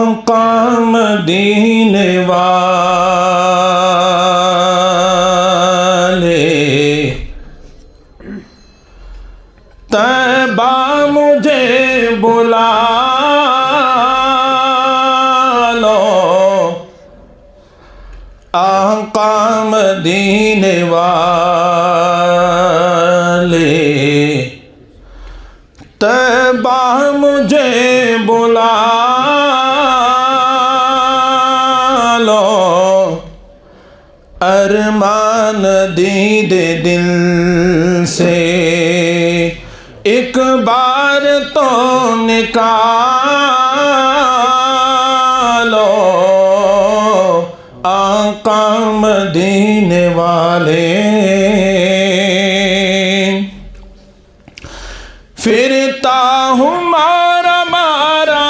آقا مدینے والے طیبہ مجھے بلا لو، آقا مدینے والے طیبہ مجھے بلا لو، ارمان دید دل سے ایک بار تو نکالو، آقا مدینے والے پھرتا ہوں مارا مارا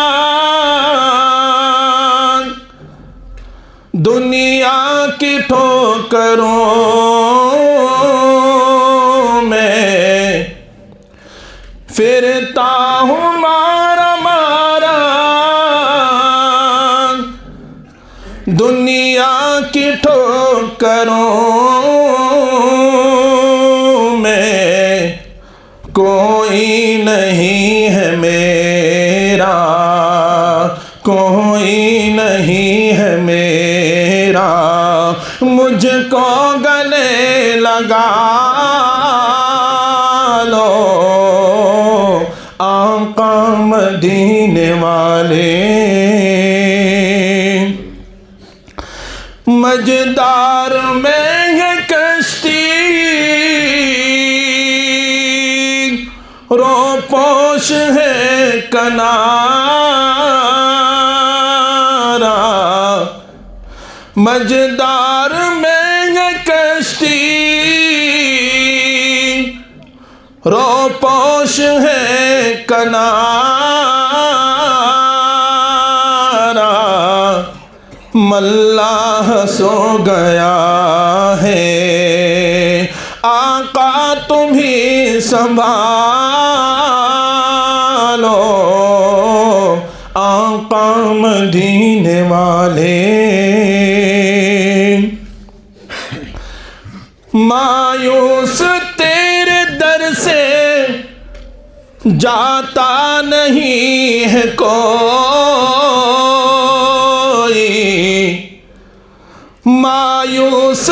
دنیا کی ٹھوکروں میں، پھرتا ہوں مارا مارا دنیا کی ٹھوکروں میں، کوئی نہیں ہے میرا، کوئی نہیں ہے میرا، مجھ کو گلے لگا لو، آقا مدینے والے مجدار میں ہے کشتی روپوش ہے کنارہ، مجدار میں ہے کشتی روپوش ہے کنارہ، ملاح سو گیا ہے آقا تم ہی سنبھالو، آقا مدینے والے مایوس تیرے در سے جاتا نہیں ہے کوئی، مایوس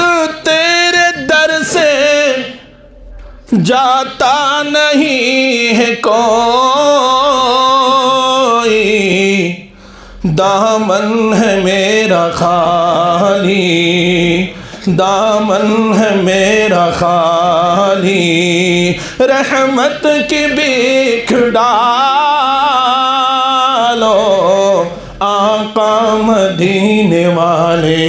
تیرے در سے جاتا نہیں ہے کوئی، دامن ہے میرا خالی، دامن ہے میرا خالی، رحمت کی بھیک ڈالو، آقا مدینے والے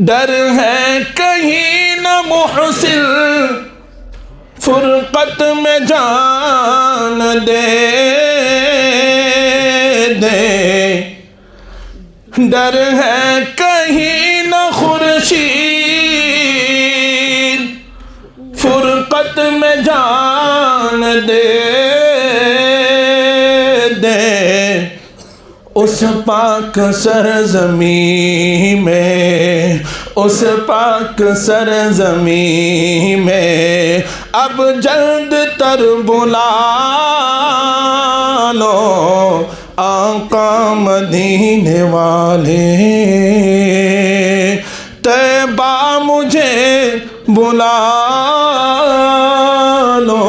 ڈر ہے کہیں نہ محسن فرقت میں جان دے دے، ڈر ہے کہیں نہ خورشید فرقت میں جان دے دے، اس پاک سرزمین میں، اس پاک سرزمین میں اب جلد تر بلا لو، آقا مدینے والے طیبہ مجھے بلا لو،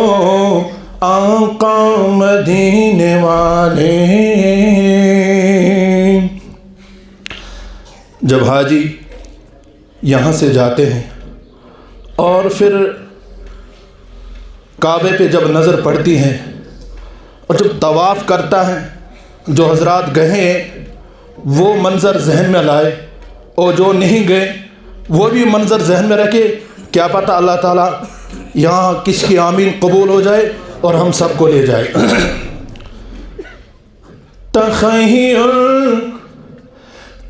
آقا مدینے والے۔ جب حاجی یہاں سے جاتے ہیں اور پھر کعبے پہ جب نظر پڑتی ہے اور جب طواف کرتا ہے، جو حضرات گئے ہیں وہ منظر ذہن میں لائے، اور جو نہیں گئے وہ بھی منظر ذہن میں رکھے، کیا پتہ اللہ تعالیٰ یہاں کس کی آمین قبول ہو جائے اور ہم سب کو لے جائے۔ تخیل